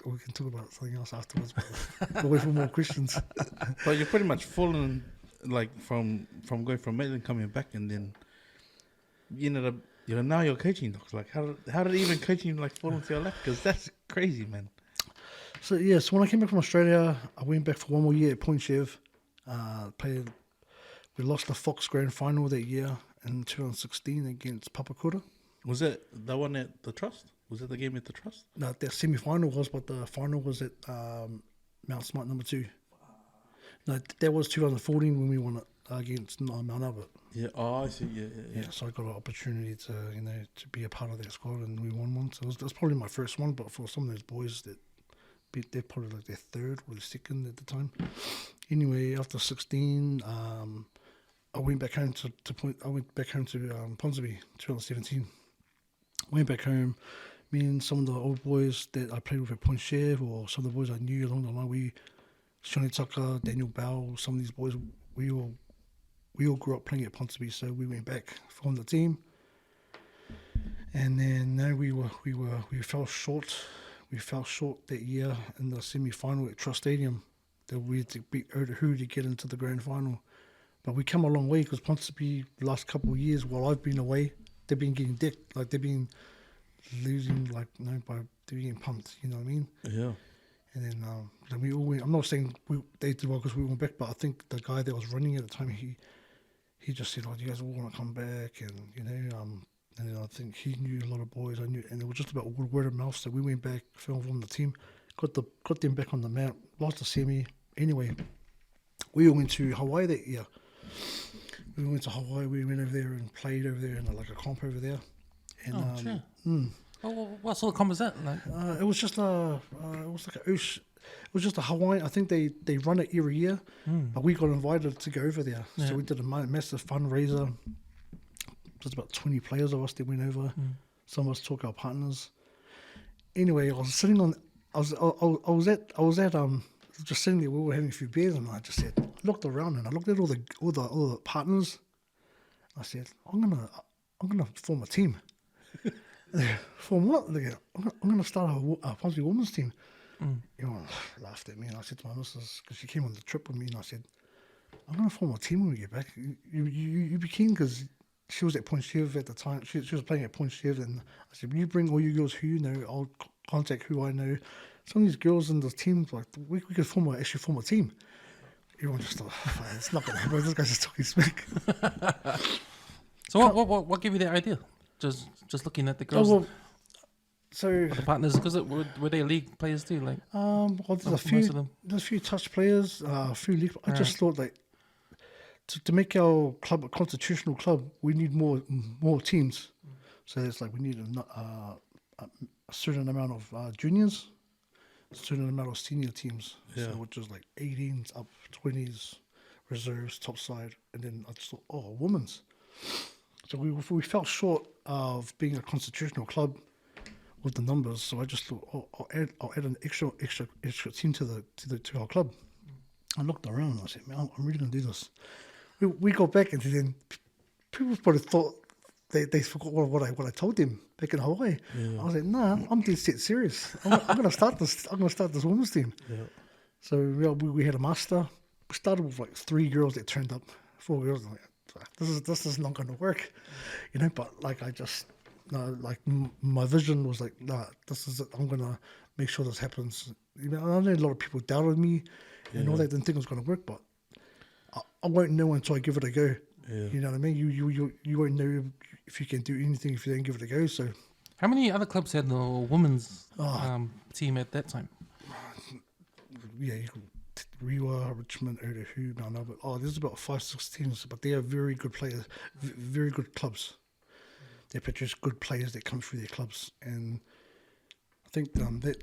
we can talk about something else afterwards. But we'll wait for more questions. But you're pretty much fallen like from going from Maitland coming back, and then you ended up now you're coaching dogs. Like how did even coaching like fall into your lap? Because that's crazy, man. So when I came back from Australia, I went back for one more year at Ponsonby. We lost the Fox Grand Final that year in 2016 against Papakura. Was it the one at the Trust? Was it the game at the Trust? No, the semi-final was, but the final was at Mount Smart number 2. No, that was 2014 when we won it against Mount Albert. Yeah. Oh, I see. Yeah. So I got an opportunity to to be a part of that squad, and we won one. So it was probably my first one, but for some of those boys they're probably like their third or their second at the time. Anyway, after 16, I went back home to Ponsonby 2017. Went back home. Me and some of the old boys that I played with at Ponsonby, or some of the boys I knew along the line, Shawnee Tucker, Daniel Bell, some of these boys, we all grew up playing at Ponsonby, so we went back, formed the team, and then we fell short. We fell short that year in the semi-final at Trust Stadium. That we had to beat Otahu to get into the grand final, but we come a long way because Ponsonby the last couple of years while I've been away, they've been getting dicked, like they've been losing, like they're getting pumped. You know what I mean? Yeah. And then we all went. I'm not saying they did well because we went back, but I think the guy that was running at the time, he just said, "Oh, you guys all want to come back," and and then I think he knew a lot of boys. I knew, and it was just about word of mouth. So we went back, formed the team, got them back on the map, lost the semi. Anyway, we all went to Hawaii that year. We went to Hawaii. We went over there and played over there in like a comp over there. And, sure. What sort of comp was that? Like? It was just a Hawaii. I think they run it every year, but we got invited to go over there. Yeah. So we did a massive fundraiser. There's about 20 players of us that went over. Some of us took our partners. Anyway, I was sitting on. I was at just sitting there. We were having a few beers, and I just said, looked around and I looked at all the partners. I said, I'm gonna form a team. Form what? I'm gonna start a Ponsonby women's team. Everyone laughed at me, and I said to my missus, because she came on the trip with me, and I said, I'm gonna form a team when we get back. You be keen, because she was at Ponsonby at the time. She was playing at Ponsonby, and I said, you bring all you girls who you know. I'll contact who I know. Some of these girls in the team, like we could actually form a team. Everyone just thought, it's not gonna happen. This guy's just talking smack. So what gave you the idea? Just looking at the girls, the partners, because were they league players too? Like, there's a few touch players, a few league. I just thought that to make our club a constitutional club, we need more teams. So it's like we need a certain amount of juniors, a certain amount of senior teams. Yeah. So which is like 18s up, 20s, reserves, top side, and then I just thought, women's. So we fell short of being a constitutional club with the numbers. So I just thought, I'll add an extra team to our club. I looked around and I said, man, I'm really gonna do this. We got back, and then people probably thought they forgot what I told them back in Hawaii. Yeah. I was like, nah, I'm dead set serious. I'm gonna start this. I'm gonna start this women's team. Yeah. So we had a master. We started with like 3 girls that turned up, 4 girls. I'm like, this is not going to work, But like my vision was like, this is it. I'm going to make sure this happens. I know a lot of people doubted me and all that, didn't think it was going to work, but I won't know until I give it a go. Yeah. You know what I mean? You won't know if you can do anything if you don't give it a go. So, how many other clubs had the women's team at that time? Yeah, Rewa, Richmond, Otahu, Mount Albert. There's about 5-6 teams, but they are very good players, very good clubs. They produce good players that come through their clubs, and I think that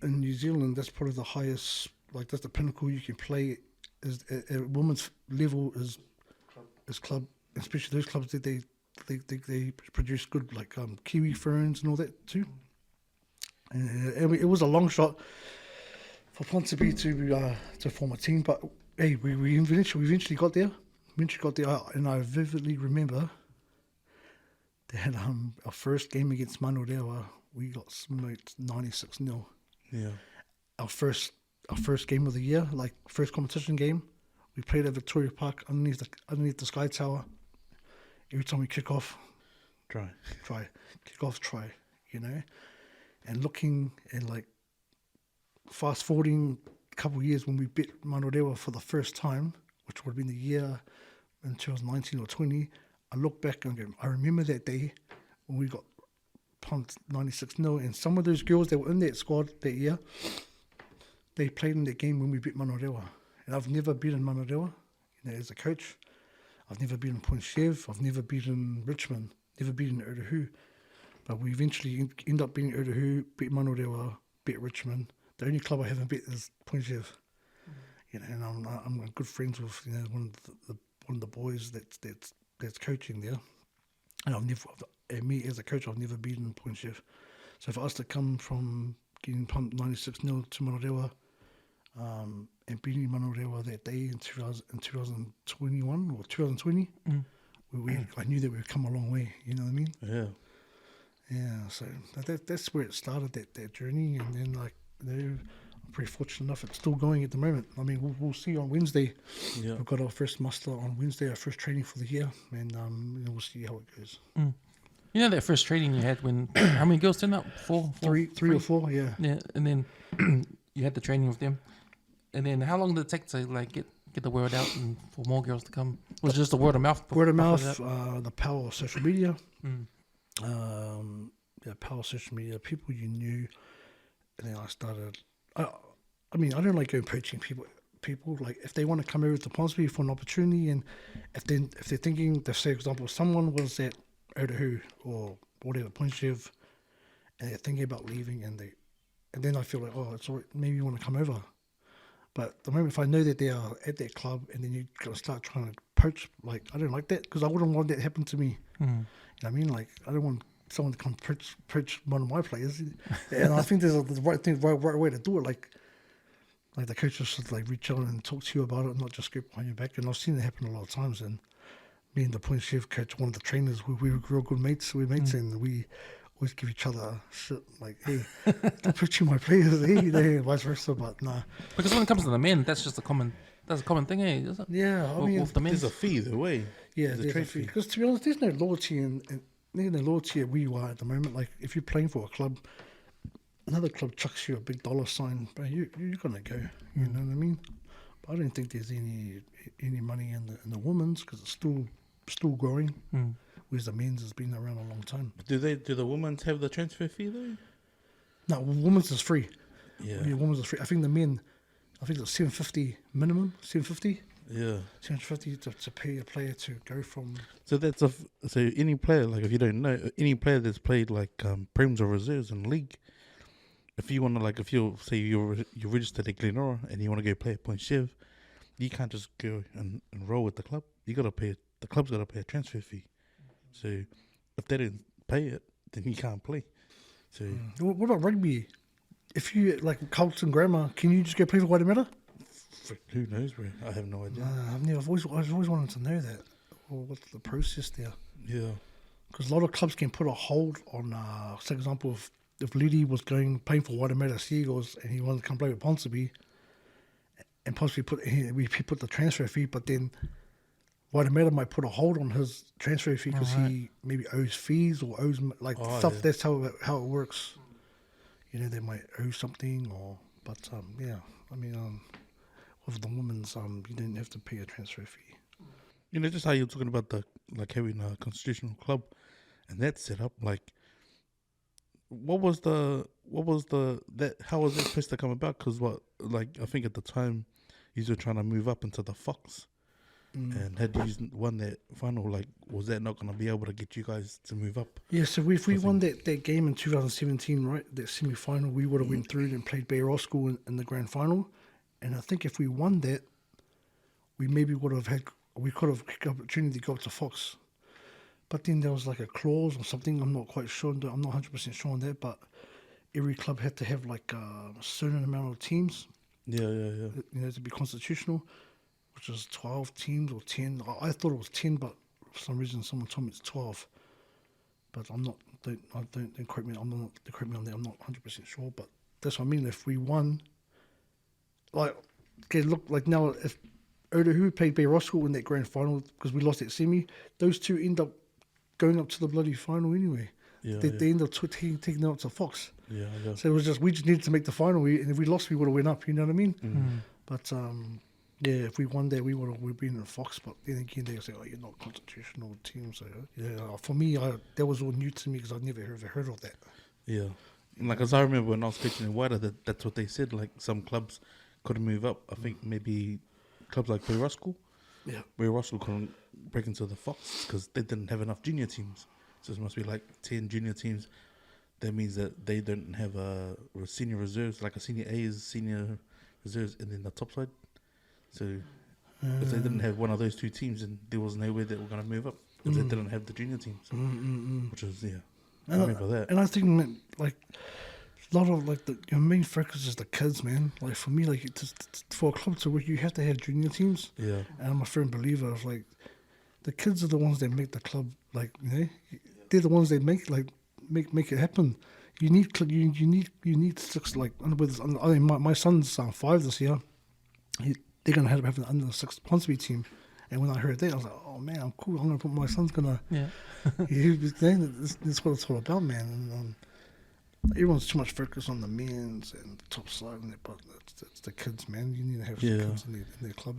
in New Zealand, that's probably the highest, like that's the pinnacle you can play. Is at women's level is club, especially those clubs that they produce good, like Kiwi Ferns and all that too. And it was a long shot for Ponsonby to form a team, but hey, we eventually got there. And I vividly remember they had our first game against Manorewa. We got smoked 96-0. Yeah. Our first game of the year, like first competition game, we played at Victoria Park underneath the Sky Tower. Every time we kick off, Try. kick off, try, you know. And looking and like fast forwarding a couple of years when we beat Manorewa for the first time, which would have been the year in 2019 or 20, I look back and go, I remember that day when we got pumped 96-0, and some of those girls that were in that squad that year, they played in that game when we beat Manorewa. And I've never beaten Manorewa, you know, as a coach. I've never beaten Ponsonby, I've never beaten Richmond, never beaten Otahu. But we eventually end up beating Otahu, beat Manorewa, beat Richmond. The only club I haven't beat is Ponsonby. You know, and I'm good friends with, you know, one of the boys that's coaching there. And me as a coach, I've never beaten Ponsonby. So for us to come from getting pumped 96-0 to Manorewa, and beating Manorewa that day in 2021 or 2020, I knew that we'd come a long way. You know what I mean? Yeah. Yeah. So that's where it started, that journey, and then like, you know, I'm pretty fortunate enough it's still going at the moment. I mean, we'll see on Wednesday. Yeah. We've got our first muster on Wednesday, our first training for the year, and you know, we'll see how it goes. You know that first training you had when how many girls turned up? Three or four, yeah. Yeah, and then you had the training with them, and then how long did it take to like get the word out and for more girls to come? Was it just the word of mouth? Word of mouth, the power of social media. Power of social media, people you knew, and then I started. I mean, I don't like going poaching people. People like if they want to come over to Ponsonby for an opportunity, and if they're thinking, they say, for example, someone was at Otahu or whatever, Ponsonby, and they're thinking about leaving, and then I feel like, oh, it's all right, maybe you want to come over. But the moment if I know that they are at that club, and then you gotta start trying to poach, like I don't like that because I wouldn't want that to happen to me. You know what I mean? Like I don't want someone to come poach one of my players, and I think there's the right way to do it. Like the coaches should like reach out and talk to you about it, not just scoop behind your back. And I've seen it happen a lot of times. And me and the point chef coach, one of the trainers, we were real good mates. We're mates, and we always give each other shit like, "Hey, don't poach my players," hey, vice versa. But nah, because when it comes to the men, that's a common thing, eh? Is it? Yeah, I mean, with the men, there's a fee either way. Yeah, there's a fee. Because to be honest, there's no loyalty and there's no loyalty where you are at the moment. Like if you're playing for a club, another club chucks you a big dollar sign, but you're gonna go. You know what I mean? But I don't think there's any money in the women's because it's still growing. Whereas the men's has been around a long time. Do the women's have the transfer fee though? No, women's is free. Yeah, women's is free. I think the men, it's $750 minimum. $750. Yeah, $750 to pay a player to go from. So that's so any player, like if you don't know, any player that's played like Prems or reserves in league, if you want to, like, if you say you're registered at Glenora and you want to go play at Point Chev, you can't just go and roll with the club. You got to pay. The club's got to pay a transfer fee. So if they don't pay it, then you can't play. So what about rugby? If you like Carlton Grammar, can you just go play for Waitemata? Who knows, bro? I have no idea. I've always wanted to know that. Or what's the process there? Yeah, because a lot of clubs can put a hold on. For example, if Liddy was playing for Waitemata Seagulls and he wanted to come play with Ponsonby, and Ponsonby put the transfer fee, but then Waitemata might put a hold on his transfer fee because he maybe owes fees or owes stuff. Yeah. That's how it works. You know, they might owe something, I mean, with the women's, you didn't have to pay a transfer fee. You know, just how you're talking about having a constitutional club, and that set up. Like, how was that supposed to come about? Because I think at the time, you were trying to move up into the Fox. And had you won that final, was that not going to be able to get you guys to move up? Yeah, so if we won that game in 2017, right, that semi-final, we would have went through and played Bay School in the grand final. And I think if we won that, we could have had the opportunity to go up to Fox. But then there was a clause or something, I'm not quite sure, I'm not 100% sure on that, but every club had to have a certain amount of teams. Yeah. You know, to be constitutional. Which is 12 teams or 10. I thought it was 10, but for some reason someone told me it's 12. But don't quote me. Don't quote me on that. I'm not 100% sure. But that's what I mean. If we won, like, okay, look, like now, if Otahuhu played Bay Roskilde in that grand final because we lost that semi, those two end up going up to the bloody final anyway. They end up taking it out to Fox. Yeah. So it was just, we just needed to make the final, and if we lost, we would have went up, you know what I mean? But, yeah, if we won there, we would have been in Fox. But then again, they say, oh, you're not a constitutional team. So, yeah, for me, that was all new to me because I'd never ever heard of that. Yeah. And like, as I remember when I was coaching in Waida, that's what they said. Like, some clubs couldn't move up. I think maybe clubs like Bay Roskilde. Yeah. Bay Roskilde couldn't break into the Fox because they didn't have enough junior teams. So it must be like 10 junior teams. That means that they don't have a senior reserves, like a senior A is senior reserves, and then the top side. So if they didn't have one of those two teams, then there was no way they were going to move up because they didn't have the junior teams, which was, I remember that. And I think, that, like, a lot of, like, your main focus is the kids, man. Like, for me, like, for a club to work, you have to have junior teams. Yeah. And I'm a firm believer of, like, the kids are the ones that make the club, like, they're the ones that make it happen. You need six, like, I mean, my son's 5 this year. They're going to have an under 6 Ponsonby team. And when I heard that, I was like, oh, man, I'm cool. I'm going to put my son's going to... Yeah. That's what it's all about, man. And everyone's too much focused on the men's and the top side, but it's the kids, man. You need to have some kids in their club.